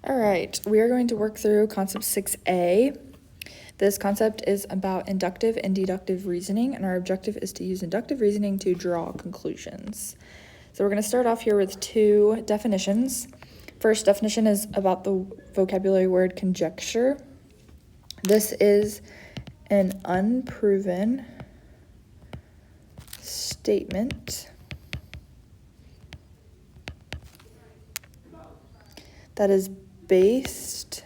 All right, we are going to work through concept 6A. This concept is about inductive and deductive reasoning, and our objective is to use inductive reasoning to draw conclusions. So we're going to start off here with two definitions. First definition is about the vocabulary word conjecture. This is an unproven statement that is based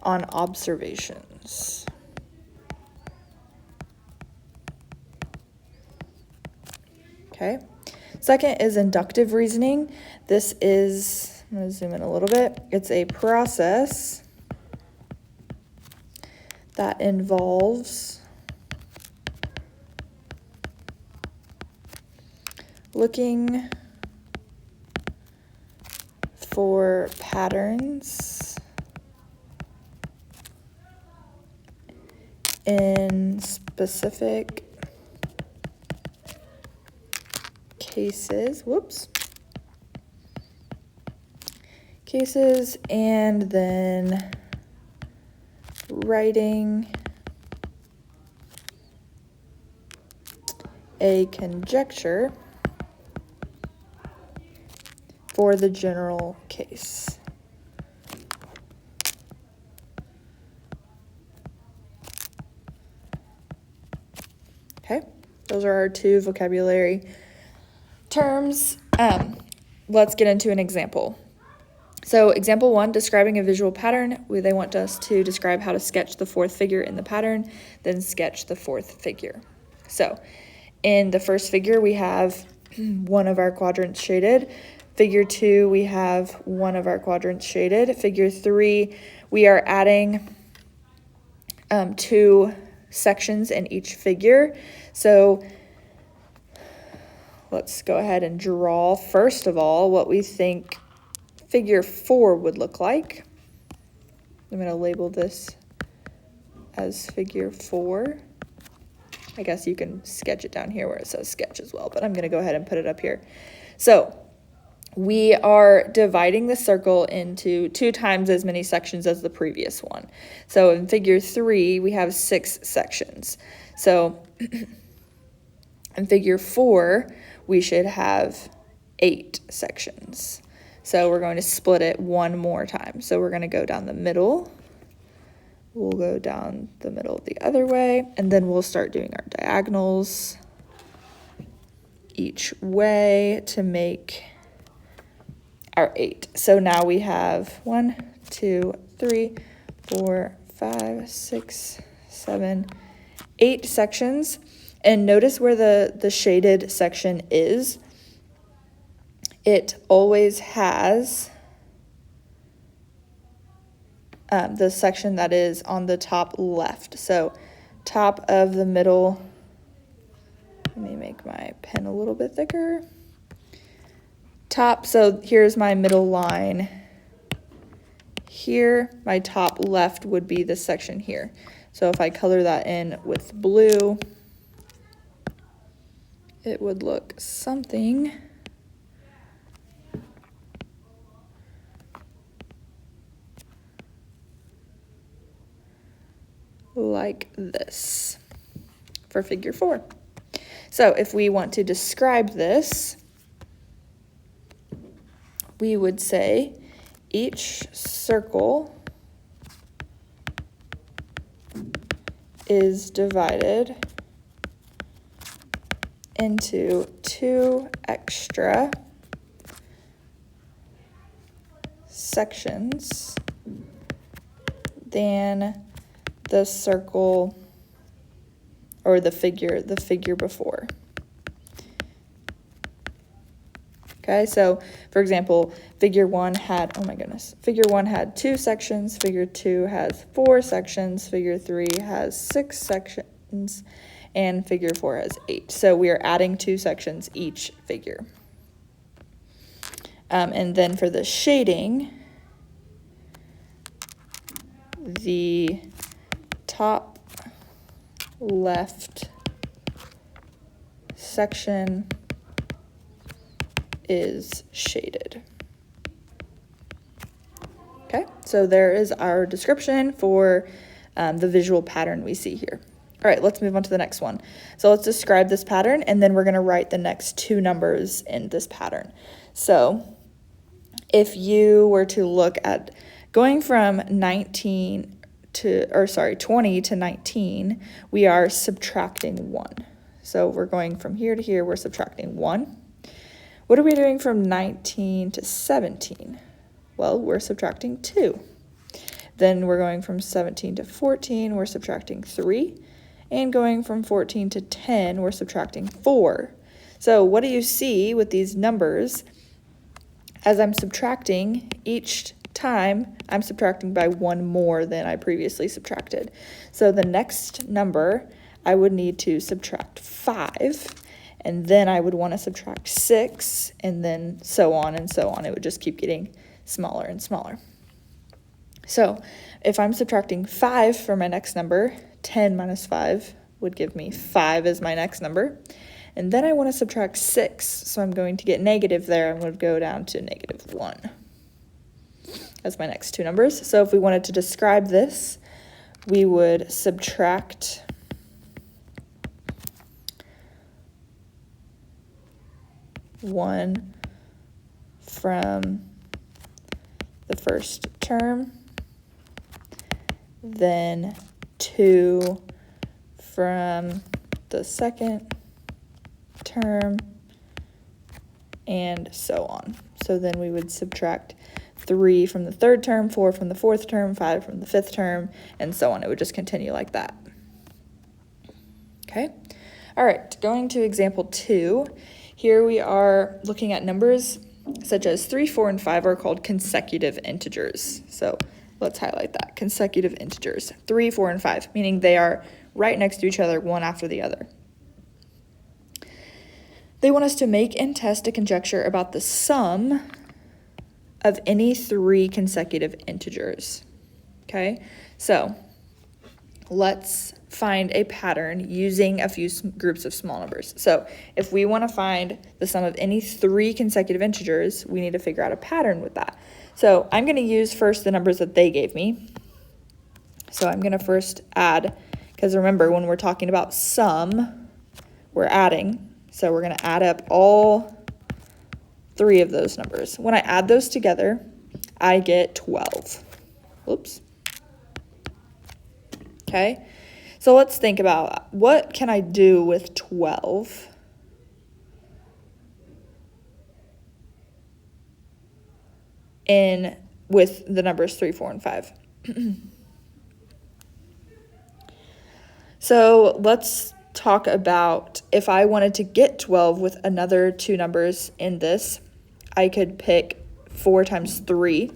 on observations. Okay. Second is inductive reasoning. This is, I'm going to zoom in a little bit. It's a process that involves looking for patterns in specific cases, and then writing a conjecture for the general case. Okay, those are our two vocabulary terms. Let's get into an example. So example 1, describing a visual pattern. They want us to describe how to sketch the fourth figure in the pattern, then sketch the fourth figure. So in the first figure, we have one of our quadrants shaded. Figure 2, we have one of our quadrants shaded. Figure 3, we are adding two sections in each figure. So let's go ahead and draw, first of all, what we think figure 4 would look like. I'm going to label this as figure 4. I guess you can sketch it down here where it says sketch as well, but I'm going to go ahead and put it up here. So we are dividing the circle into 2 times as many sections as the previous one. So in figure 3, we have 6 sections. So in figure 4, we should have 8 sections. So we're going to split it one more time. So we're going to go down the middle. We'll go down the middle the other way, and then we'll start doing our diagonals each way to make our 8. So now we have 1, 2, 3, 4, 5, 6, 7, 8 sections. And notice where the shaded section is. It always has the section that is on the top left. So top of the middle, let me make my pen a little bit thicker. Top, so here's my middle line here. My top left would be this section here. So if I color that in with blue, it would look something like this for figure 4. So if we want to describe this, we would say each circle is divided into 2 extra sections than the circle or the figure before. Okay, so for example, figure 1 had, figure 1 had 2 sections, figure 2 has 4 sections, figure 3 has 6 sections, and figure 4 has 8. So we are adding 2 sections each figure. And then for the shading, the top left section is shaded. Okay, so there is our description for the visual pattern we see here. All right, let's move on to the next one. So let's describe this pattern, and then we're going to write the next two numbers in this pattern. So if you were to look at going from 20 to 19, we are subtracting 1. So we're going from here to here, we're subtracting 1. What are we doing from 19 to 17? Well, we're subtracting 2. Then we're going from 17 to 14, we're subtracting 3. And going from 14 to 10, we're subtracting 4. So what do you see with these numbers? As I'm subtracting, each time I'm subtracting by 1 more than I previously subtracted. So the next number, I would need to subtract 5, and then I would want to subtract 6, and then so on and so on. It would just keep getting smaller and smaller. So if I'm subtracting 5 for my next number, 10 minus 5 would give me 5 as my next number. And then I want to subtract 6, so I'm going to get negative there. I'm going to go down to negative 1 as my next two numbers. So if we wanted to describe this, we would subtract 1 from the first term, then 2 from the second term, and so on. So then we would subtract 3 from the third term, 4 from the fourth term, 5 from the fifth term, and so on. It would just continue like that. Okay? All right, going to example 2. Here we are looking at numbers such as 3, 4, and 5 are called consecutive integers. So let's highlight that. Consecutive integers. 3, 4, and 5, meaning they are right next to each other, one after the other. They want us to make and test a conjecture about the sum of any 3 consecutive integers. Okay, so let's find a pattern using a few groups of small numbers. So if we want to find the sum of any 3 consecutive integers, we need to figure out a pattern with that. So I'm going to use first the numbers that they gave me. So I'm going to first add, because remember, when we're talking about sum, we're adding. So we're going to add up all 3 of those numbers. When I add those together, I get 12. Whoops. Okay, so let's think about what can I do with 12? With the numbers 3, 4, and 5. So let's talk about if I wanted to get 12 with another 2 numbers in this, I could pick 4 times 3.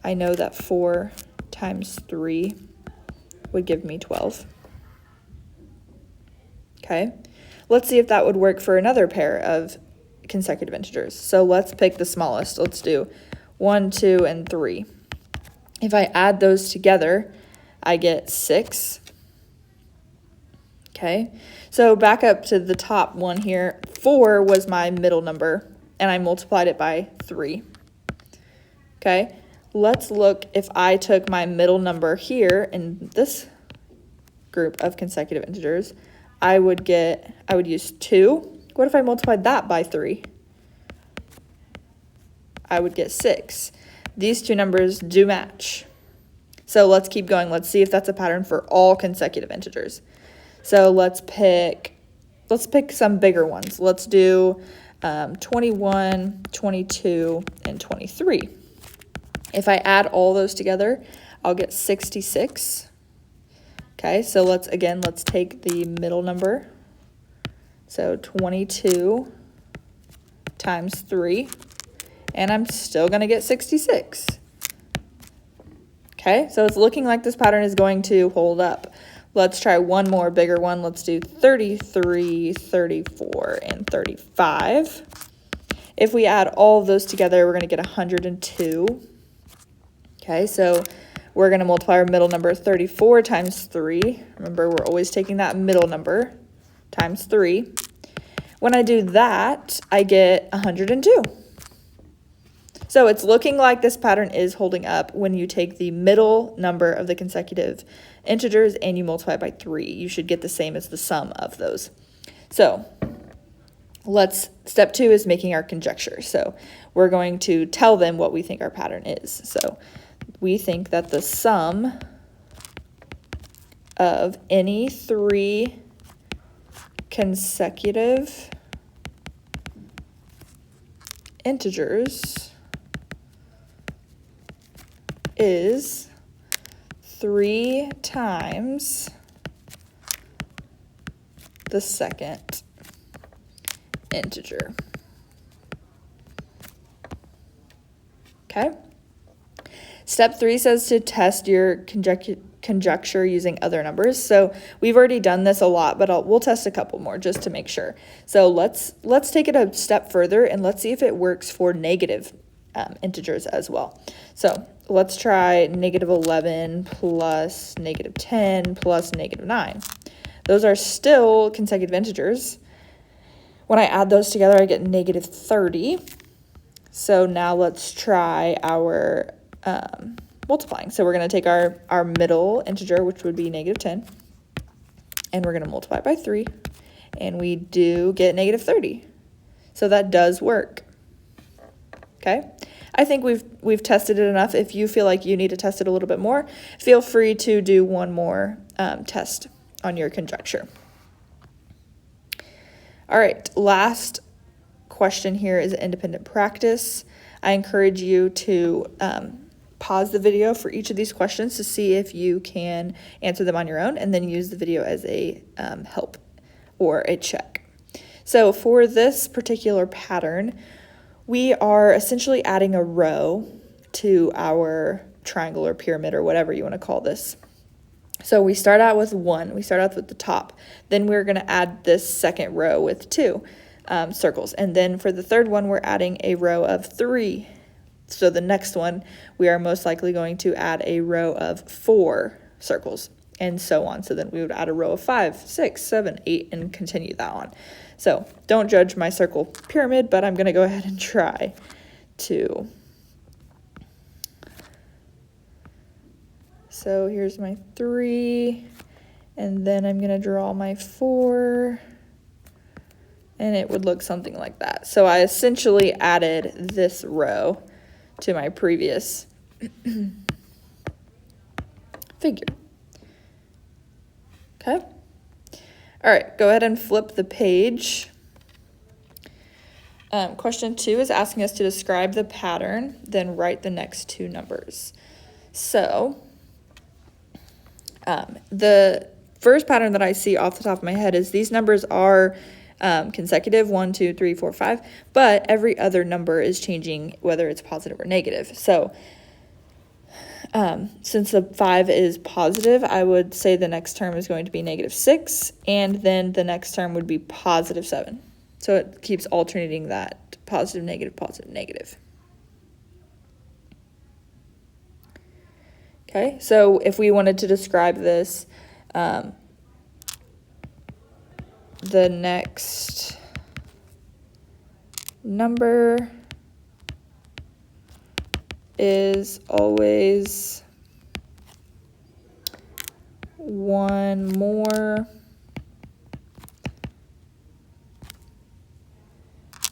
I know that 4 times 3 would give me 12. Okay, let's see if that would work for another pair of consecutive integers. So let's pick the smallest. Let's do 1, 2, and 3. If I add those together, I get 6. Okay, so back up to the top one here. 4 was my middle number, and I multiplied it by 3. Okay, let's look if I took my middle number here in this group of consecutive integers, I would use 2. What if I multiplied that by 3? I would get 6. These two numbers do match. So let's keep going. Let's see if that's a pattern for all consecutive integers. So let's pick some bigger ones. Let's do 21, 22, and 23. If I add all those together, I'll get 66. Okay, so let's take the middle number. So 22 times 3, and I'm still going to get 66. Okay, so it's looking like this pattern is going to hold up. Let's try one more bigger one. Let's do 33, 34, and 35. If we add all of those together, we're going to get 102. Okay, so we're going to multiply our middle number 34 times 3. Remember, we're always taking that middle number times 3. When I do that, I get 102. So it's looking like this pattern is holding up when you take the middle number of the consecutive integers and you multiply by 3. You should get the same as the sum of those. So step 2 is making our conjecture. So we're going to tell them what we think our pattern is. So we think that the sum of any 3 consecutive integers is 3 times the second integer. Okay? Step 3 says to test your conjecture using other numbers. So we've already done this a lot, but we'll test a couple more just to make sure. So let's take it a step further and let's see if it works for negative integers as well. So let's try -11 plus -10 plus -9. Those are still consecutive integers. When I add those together, I get -30. So now let's try our multiplying. So we're going to take our middle integer, which would be -10, and we're going to multiply by 3, and we do get -30. So that does work. Okay, I think we've tested it enough. If you feel like you need to test it a little bit more, feel free to do one more test on your conjecture. All right, last question here is independent practice. I encourage you to pause the video for each of these questions to see if you can answer them on your own, and then use the video as a help or a check. So for this particular pattern, we are essentially adding a row to our triangle or pyramid or whatever you want to call this. So we start out with 1, we start out with the top, then we're going to add this second row with 2 circles, and then for the third one we're adding a row of 3. So the next one we are most likely going to add a row of 4 circles, and so on. So then we would add a row of 5, 6, 7, 8, and continue that on. So don't judge my circle pyramid, but I'm going to go ahead and try to. So here's my 3, and then I'm going to draw my 4, and it would look something like that. So I essentially added this row to my previous figure. Okay. All right, go ahead and flip the page. Question 2 is asking us to describe the pattern, then write the next 2 numbers. So the first pattern that I see off the top of my head is these numbers are consecutive, 1, 2, 3, 4, 5, but every other number is changing whether it's positive or negative. So since the 5 is positive, I would say the next term is going to be -6, and then the next term would be +7. So it keeps alternating that positive, negative, positive, negative. Okay, so if we wanted to describe this, the next number is always 1 more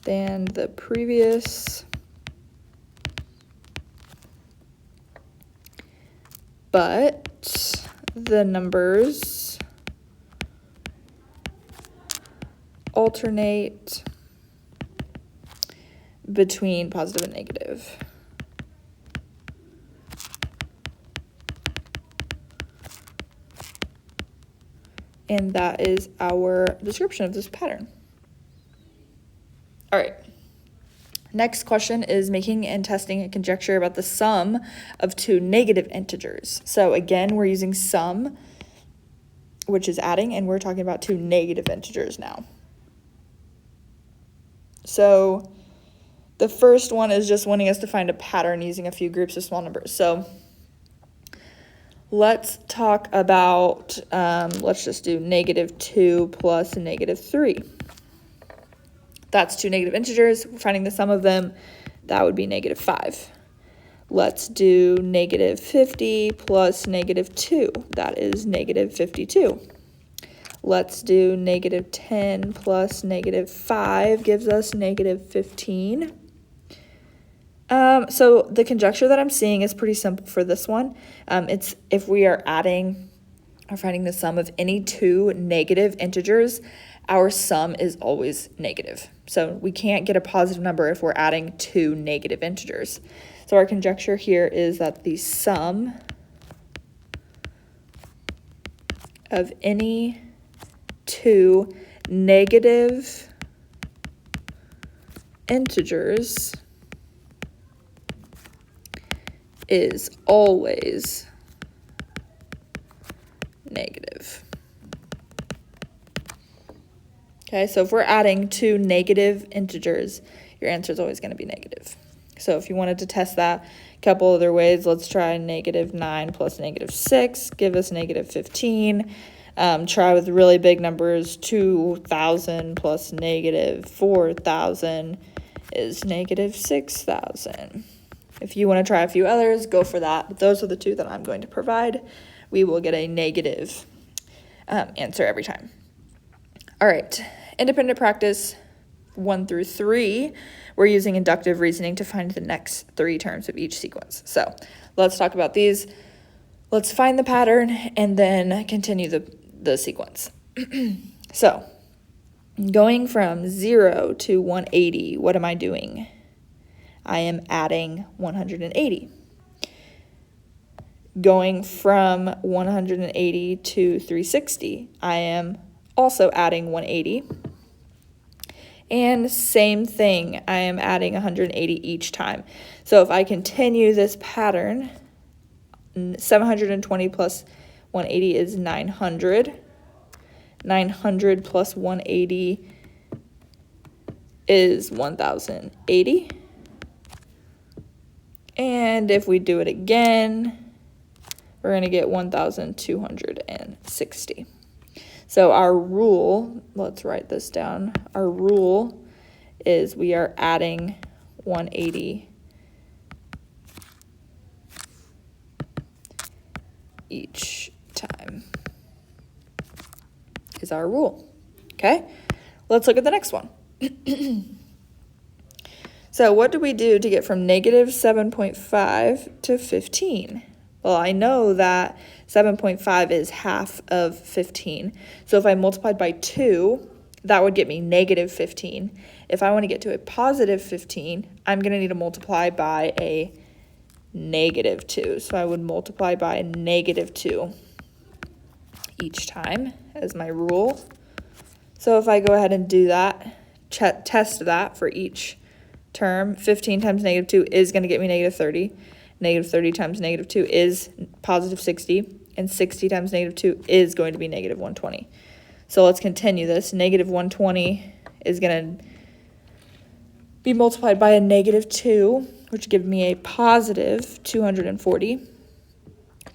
than the previous, but the numbers alternate between positive and negative. And that is our description of this pattern. All right. Next question is making and testing a conjecture about the sum of 2 negative integers. So again, we're using sum, which is adding, and we're talking about 2 negative integers now. So the first one is just wanting us to find a pattern using a few groups of small numbers. So let's talk about, let's just do -2 plus -3. That's two negative integers. We're finding the sum of them. That would be -5. Let's do -50 plus -2. That is -52. Let's do -10 plus -5 gives us -15. So the conjecture that I'm seeing is pretty simple for this one. It's if we are adding or finding the sum of any two negative integers, our sum is always negative. So we can't get a positive number if we're adding two negative integers. So our conjecture here is that the sum of any two negative integers is always negative. Okay, so if we're adding two negative integers, your answer is always going to be negative. So if you wanted to test that a couple other ways, let's try -9 plus -6, give us -15. Try with really big numbers, 2,000 plus -4,000 is -6,000. If you want to try a few others, go for that. But those are the two that I'm going to provide. We will get a negative answer every time. All right, independent practice 1 through 3. We're using inductive reasoning to find the next three terms of each sequence. So let's talk about these. Let's find the pattern and then continue the sequence. So going from 0 to 180, what am I doing? I am adding 180. Going from 180 to 360, I am also adding 180. And same thing, I am adding 180 each time. So if I continue this pattern, 720 plus 180 is 900. 900 plus 180 is 1080. And if we do it again, we're going to get 1260. So our rule, let's write this down. Our rule is we are adding 180 each time is our rule. Okay, let's look at the next one. So what do we do to get from -7.5 to 15? Well, I know that 7.5 is half of 15. So if I multiplied by 2, that would get me -15. If I want to get to a positive 15, I'm going to need to multiply by a -2. So I would multiply by a -2 each time as my rule. So if I go ahead and do that, test that for each term, 15 times -2 is going to get me -30. -30 times -2 is positive 60, and 60 times -2 is going to be -120. So let's continue this. -120 is going to be multiplied by a -2, which gives me a positive 240.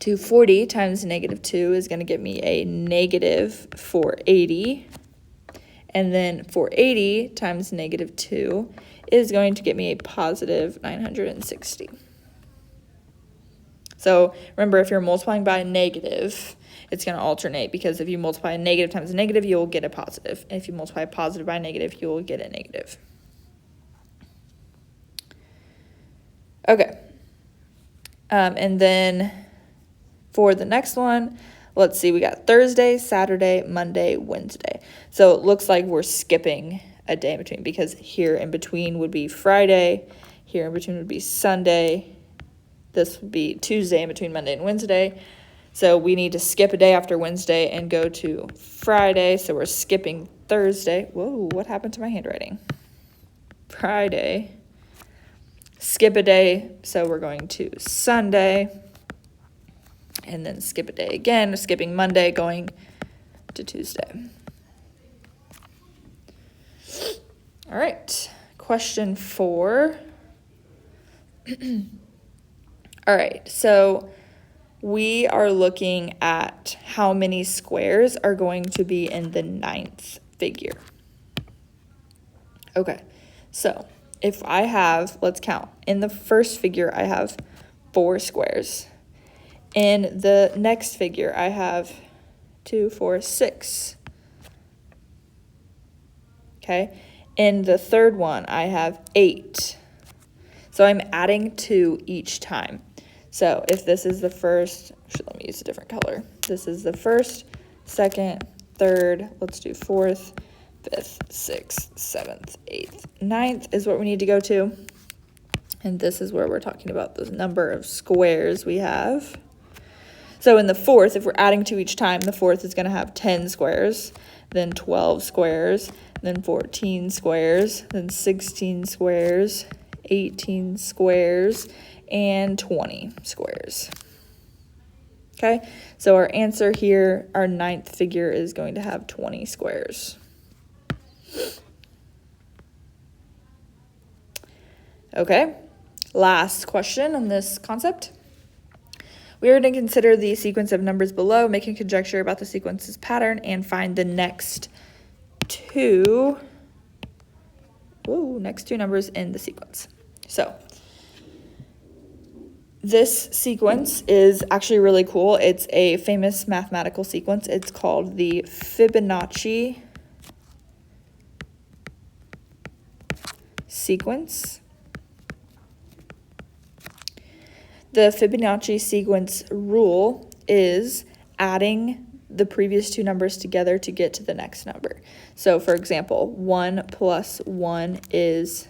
240 times -2 is going to get me a -480. And then 480 times -2 is going to get me a positive 960. So remember, if you're multiplying by a negative, it's going to alternate, because if you multiply a negative times a negative, you'll get a positive. And if you multiply a positive by a negative, you'll get a negative. Okay. And then for the next one, let's see, we got Thursday, Saturday, Monday, Wednesday. So it looks like we're skipping a day in between, because here in between would be Friday, here in between would be Sunday, this would be Tuesday in between Monday and Wednesday. So we need to skip a day after Wednesday and go to Friday. So we're skipping Thursday. Whoa, what happened to my handwriting? Friday. Skip a day, so we're going to Sunday. And then skip a day again, skipping Monday, going to Tuesday. All right, question 4. All right, so we are looking at how many squares are going to be in the 9th figure. Okay, so if I have, let's count. In the first figure, I have 4 squares. In the next figure, I have 2, 4, 6. Okay, in the third one, I have 8. So I'm adding 2 each time. So if this is the first, actually let me use a different color. This is the first, second, third, let's do fourth, 5th, 6th, 7th, 8th, 9th is what we need to go to. And this is where we're talking about the number of squares we have. So in the fourth, if we're adding 2 each time, the fourth is going to have 10 squares, then 12 squares, then 14 squares, then 16 squares, 18 squares, and 20 squares. Okay, so our answer here, our 9th figure, is going to have 20 squares. Okay, last question on this concept. We are going to consider the sequence of numbers below, make a conjecture about the sequence's pattern, and find the next two numbers in the sequence. So this sequence is actually really cool. It's a famous mathematical sequence. It's called the Fibonacci sequence. The Fibonacci sequence rule is adding the previous 2 numbers together to get to the next number. So for example, 1 plus 1 is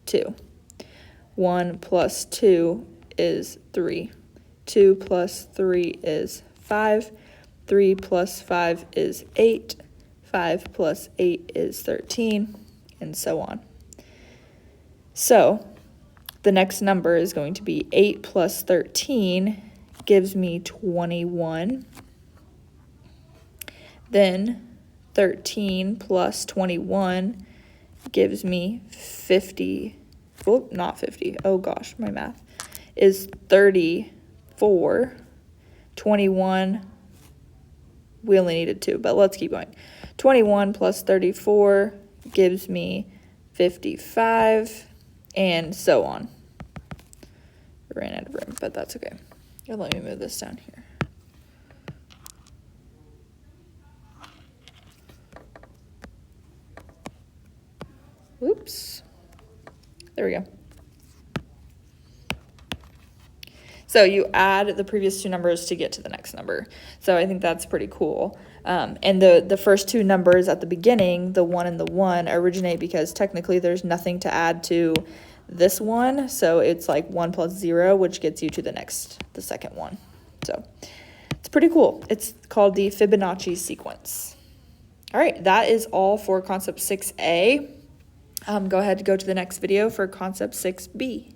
2. 1 plus 2 is 3. 2 plus 3 is 5. 3 plus 5 is 8. 5 plus 8 is 13, and so on. So the next number is going to be 8 plus 13 gives me 21. Then 13 plus 21 gives me 50. Oh, not 50. Oh gosh, my math is 34. 21, we only needed 2, but let's keep going. 21 plus 34 gives me 55, and so on. We ran out of room, but that's okay. Here, let me move this down here. Oops. There we go. So you add the previous 2 numbers to get to the next number. So I think that's pretty cool. And the first 2 numbers at the beginning, the 1 and the 1, originate because technically there's nothing to add to this one. So it's like 1 plus 0, which gets you to the second one. So it's pretty cool. It's called the Fibonacci sequence. All right, that is all for concept 6A. Go ahead and go to the next video for concept 6B.